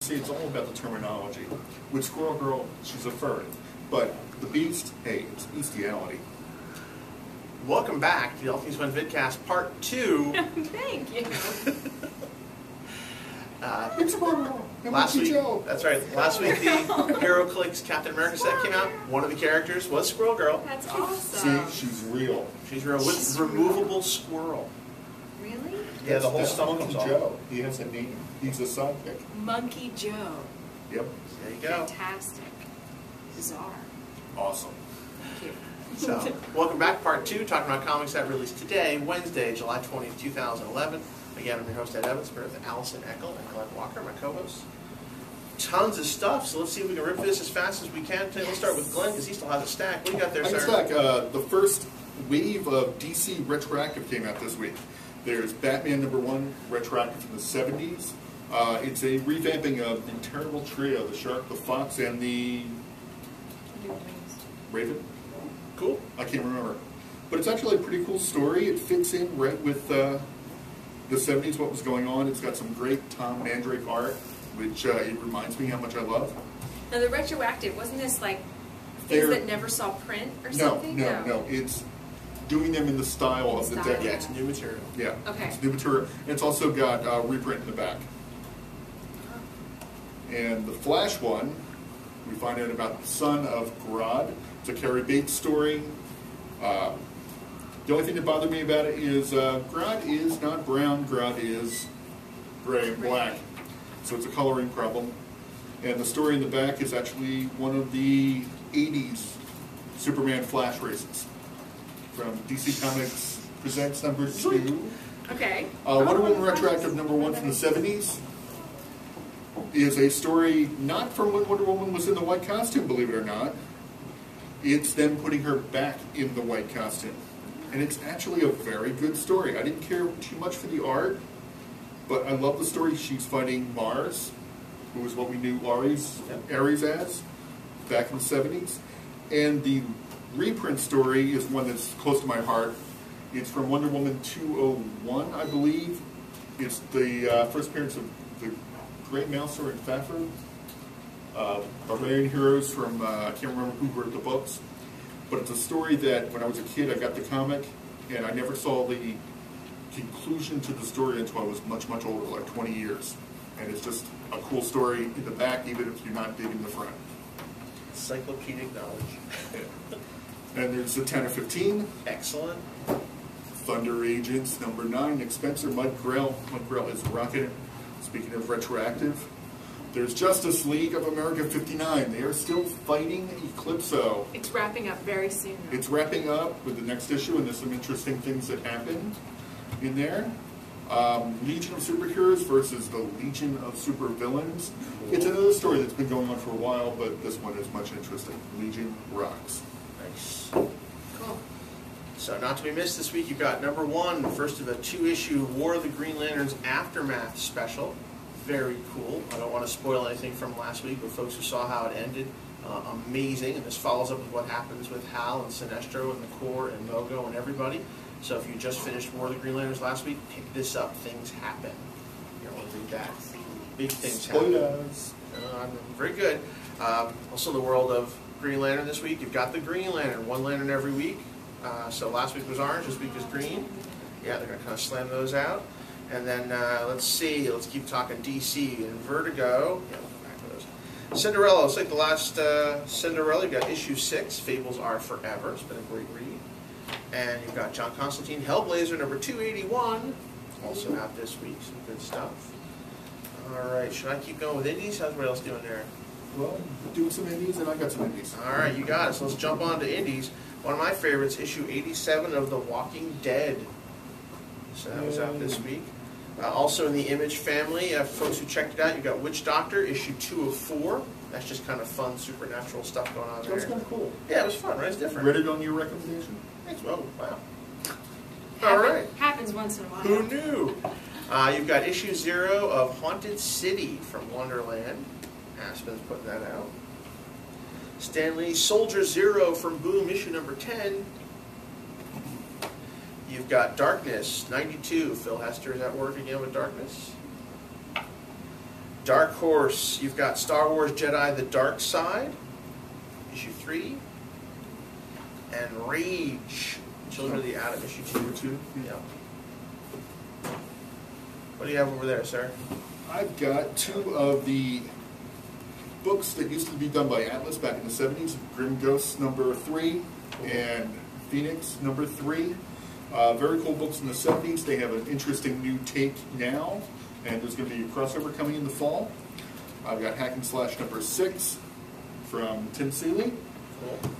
See, it's all about the terminology. With Squirrel Girl, she's a furry. But the Beast, hey, it's bestiality. Welcome back to the All Things Fun Vidcast Part 2. Thank you. It's a Squirrel. Last week, that's right. Last week, the HeroClix Captain America set came out. One of the characters was Squirrel Girl. That's awesome. See, she's real. She's real with removable squirrel. Really? Yeah, the whole That's stomach Monkey comes off. Joe. He has a name. He's a sidekick. Monkey Joe. Yep. There you go. Fantastic. Bizarre. Awesome. Thank you. So, welcome back, Part 2, talking about comics that released today, Wednesday, July 20th, 2011. Again, I'm your host, Ed Evans, here with Allison Eckel and Glenn Walker, my co-hosts. Tons of stuff, so let's see if we can rip this as fast as we can. Today, let's start with Glenn, because he still has a stack. What do you got there, I sir? got stack. The first wave of DC Retroactive came out this week. There's Batman #1, Retroactive from the 70s. It's a revamping of the terrible trio, the Shark, the Fox, and the Raven. Cool. I can't remember. But it's actually a pretty cool story. It fits in right with the 70s, what was going on. It's got some great Tom Mandrake art, which it reminds me how much I love. Now, the retroactive, wasn't this like things that never saw print or something? No. It's doing them in the style of the decade. Yeah, it's new material. Yeah, Okay. it's new material. And it's also got reprint in the back. And the Flash one, we find out about the son of Grodd. It's a Carrie Bates story. The only thing that bothered me about it is Grodd is not brown, Grodd is gray and black. So it's a coloring problem. And the story in the back is actually one of the 80s Superman Flash races from DC Comics Presents #2. Okay. Wonder Woman Retroactive #1 from the 70s is a story not from when Wonder Woman was in the white costume, believe it or not. It's them putting her back in the white costume. And it's actually a very good story. I didn't care too much for the art, but I love the story. She's fighting Mars, who is what we knew Ares as back in the 70s. And the reprint story is one that's close to my heart. It's from Wonder Woman 201, I believe. It's the first appearance of the Great Mouser and Fafhrd. Barbarian heroes from, I can't remember who wrote the books. But it's a story that when I was a kid, I got the comic, and I never saw the conclusion to the story until I was much, much older, like 20 years. And it's just a cool story in the back, even if you're not digging the front. Encyclopedic knowledge. And there's a 10 or 15. Excellent. Thunder Agents #9, Nick Spencer, Mud Grell. Mud Grell is rocking it. Speaking of retroactive, there's Justice League of America 59. They are still fighting Eclipso. It's wrapping up very soon, though. It's wrapping up with the next issue, and there's some interesting things that happen in there. Legion of Superheroes versus the Legion of Supervillains. It's another story that's been going on for a while, but this one is much interesting. Legion rocks. Nice. Cool. So, not to be missed this week, you've got #1, the first of a 2-issue War of the Green Lanterns Aftermath special. Very cool. I don't want to spoil anything from last week, but folks who saw how it ended, amazing. And this follows up with what happens with Hal and Sinestro and the Corps and Mogo and everybody. So if you just finished War of the Green Lanterns last week, pick this up. Things happen. You don't want to read that. Big things happen. Spoilers. Very good. Also, the world of Green Lantern this week. You've got the Green Lantern, one lantern every week. So last week was orange, this week is green. Yeah, they're going to kind of slam those out. And then, let's see, let's keep talking DC and Vertigo. Yeah, we'll come back to those. Cinderella, looks like the last Cinderella. You've got issue 6, Fables Are Forever. It's been a great read. And you've got John Constantine, Hellblazer, #281. Also out this week, some good stuff. All right, should I keep going with indies? How's everybody else doing there? Well, doing some indies, and I got some indies. All right, you got it. So let's jump on to indies. One of my favorites, issue 87 of The Walking Dead. So that was out this week. Also in the Image family, folks who checked it out, you've got Witch Doctor, issue 2 of 4. That's just kind of fun, supernatural stuff going on there. That's kind of cool. Yeah, it was fun, right? It's different. Read it on your recommendation? Thanks. Well, wow. All right. Happens once in a while. Who knew? You've got issue 0 of Haunted City from Wonderland. Aspen's putting that out. Stan Lee's Soldier Zero from Boom, issue #10. You've got Darkness, '92. Phil Hester is at work again with Darkness. Dark Horse, you've got Star Wars Jedi The Dark Side, issue 3. And Rage, Children of the Atom, issue 2. Yep. What do you have over there, sir? I've got 2 of the books that used to be done by Atlas back in the 70s, Grim Ghosts number 3 and Phoenix number 3. Very cool books in the 70s. They have an interesting new take now, and there's going to be a crossover coming in the fall. I've got Hack and Slash number 6 from Tim Seeley.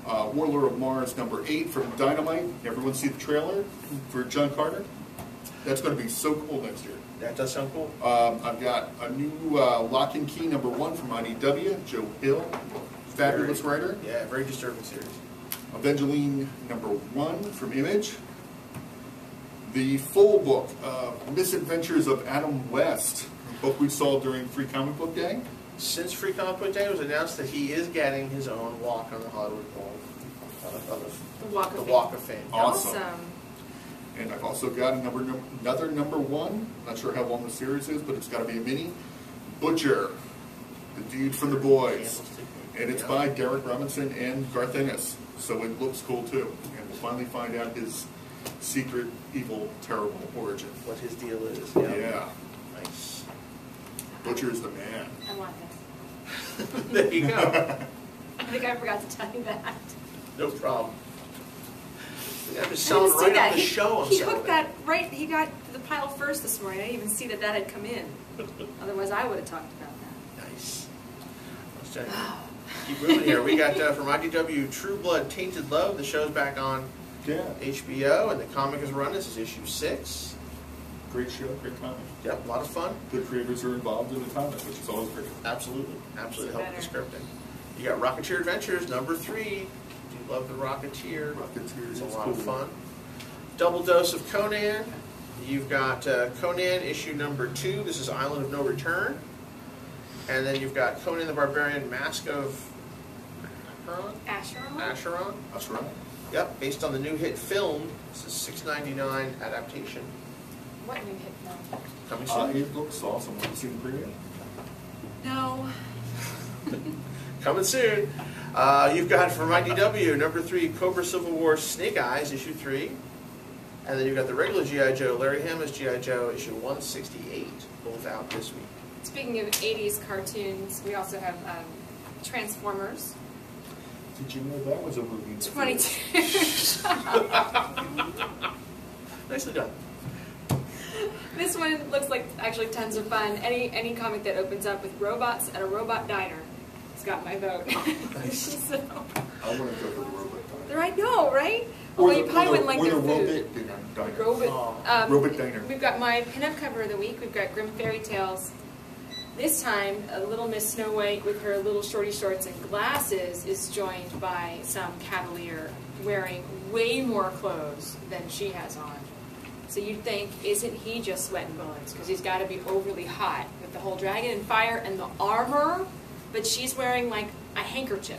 Cool. Warlord of Mars number 8 from Dynamite. Everyone see the trailer for John Carter? That's going to be so cool next year. That does sound cool. I've got a new Lock and Key number 1 from IDW, Joe Hill, fabulous writer. Yeah, very disturbing series. Evangeline number 1 from Image. The full book, Misadventures of Adam West, a book we saw during Free Comic Book Day. Since Free Comic Book Day, it was announced that he is getting his own walk on the Hollywood Bowl. The Walk of Fame. Awesome. And I've also got another number 1. Not sure how long the series is, but it's got to be a mini. Butcher, the dude from The Boys. And it's by Derek Robinson and Garth Ennis. So it looks cool too. And we'll finally find out his secret, evil, terrible origin. What his deal is. Yeah. Nice. Butcher's the man. I want this. There you go. I think I forgot to tell you that. No problem. I'm just I didn't selling see right that. on the show. He hooked that right. He got the pile first this morning. I didn't even see that had come in. Otherwise, I would have talked about that. Nice. Let's check. Keep moving here. We got from IDW True Blood Tainted Love. The show's back on HBO, and the comic is run. This is issue 6. Great show, great comic. Yep, a lot of fun. Good creators are involved in the comic, which is always great. Absolutely. Absolutely help with the Better. scripting. You got Rocketeer Adventures, number 3. Do you love the Rocketeer? Rocketeer It's is a lot cool. of fun. Double dose of Conan. You've got Conan issue number 2. This is Island of No Return. And then you've got Conan the Barbarian, Mask of Asheron? Asheron. That's right. Yep, based on the new hit film. This is $6.99 adaptation. What new hit film? Coming soon. It looks awesome. Want to see the preview? No. Coming soon. You've got from IDW number 3 Cobra Civil War Snake Eyes issue 3, and then you've got the regular GI Joe Larry Hama's GI Joe issue 168, both out this week. Speaking of 80s cartoons, we also have Transformers. Did you know that was a movie? 22. Nicely done. This one looks like actually tons of fun. Any comic that opens up with robots at a robot diner has got my vote. Nice. So, I want to go for the robot diner. I know, right? Well, you probably wouldn't like or their the food. robot diner. Oh. Robot diner. We've got my pinup cover of the week. We've got Grim Fairy Tales. This time, a little Miss Snow White with her little shorty shorts and glasses is joined by some cavalier wearing way more clothes than she has on. So you'd think, isn't he just sweating bullets? Because he's got to be overly hot with the whole dragon and fire and the armor, but she's wearing like a handkerchief.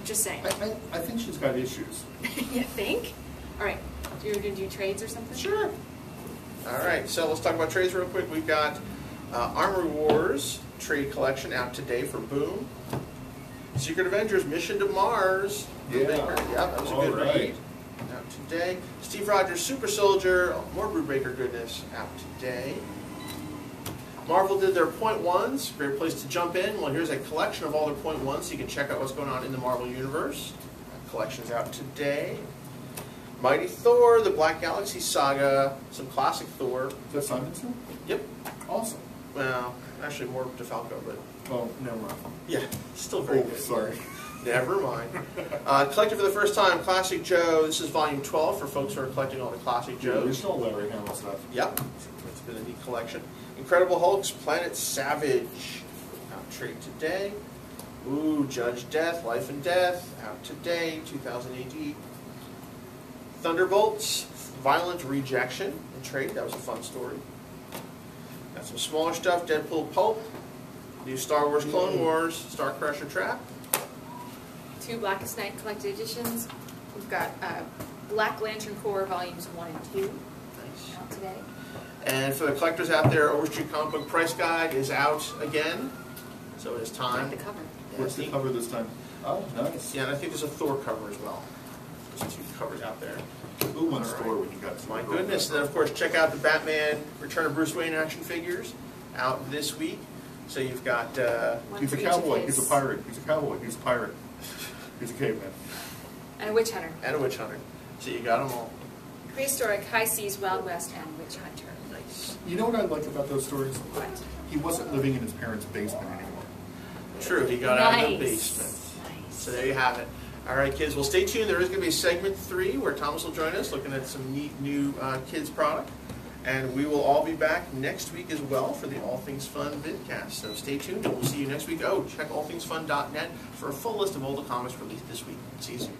Just saying. I think she's got issues. You think? All right. You're going to do trades or something? Sure. All right, so let's talk about trades real quick. We've got Armory Wars trade collection out today for Boom. Secret Avengers Mission to Mars. Yeah. Brubaker. Yep, that was a good All right. read. Out today. Steve Rogers Super Soldier, more Brubaker goodness out today. Marvel did their .1s. Great place to jump in. Well, here's a collection of all their .1s so you can check out what's going on in the Marvel Universe. That collection's out today. Mighty Thor, the Black Galaxy Saga, some classic Thor. Is that Simonson? Yep. Awesome. Well, actually more DeFalco, but Oh, never mind. yeah, still very Oh, good. sorry. Never mind. Collected for the first time, Classic Joe. This is volume 12 for folks who are collecting all the Classic The Joes. original Larry Hamill stuff. Yep, it's been a neat collection. Incredible Hulks, Planet Savage, out trade today. Ooh, Judge Death, Life and Death, out today, 2000 AD. Thunderbolts, Violent Rejection, in trade. That was a fun story. Got some smaller stuff, Deadpool Pulp, new Star Wars Clone Wars, Star Crusher Trap. 2 Blackest Night collected editions. We've got Black Lantern Corps volumes 1 and 2 Nice. out today. And for the collectors out there, Overstreet Comic Book Price Guide is out again, so it is time. The cover. What's the cover this time? Oh, nice. Yeah, and I think there's a Thor cover as well. There's 2 covers out there. Who won All store right. when you got to My goodness. And then, of course, check out the Batman Return of Bruce Wayne action figures out this week. So you've got... One He's for a each of cowboy, his. he's a pirate, he's a cowboy, he's a pirate, he's a caveman. And a witch hunter. and a witch hunter. So you got them all. Prehistoric, High Seas, Wild West, and Witch Hunter. Nice. You know what I like about those stories? What? He wasn't living in his parents' basement anymore. True, he got out of the Nice. basement. Nice. So there you have it. All right, kids. Well, stay tuned. There is going to be segment 3 where Thomas will join us looking at some neat new kids product. And we will all be back next week as well for the All Things Fun Vidcast. So stay tuned and we'll see you next week. Oh, check allthingsfun.net for a full list of all the comics released this week. See you soon.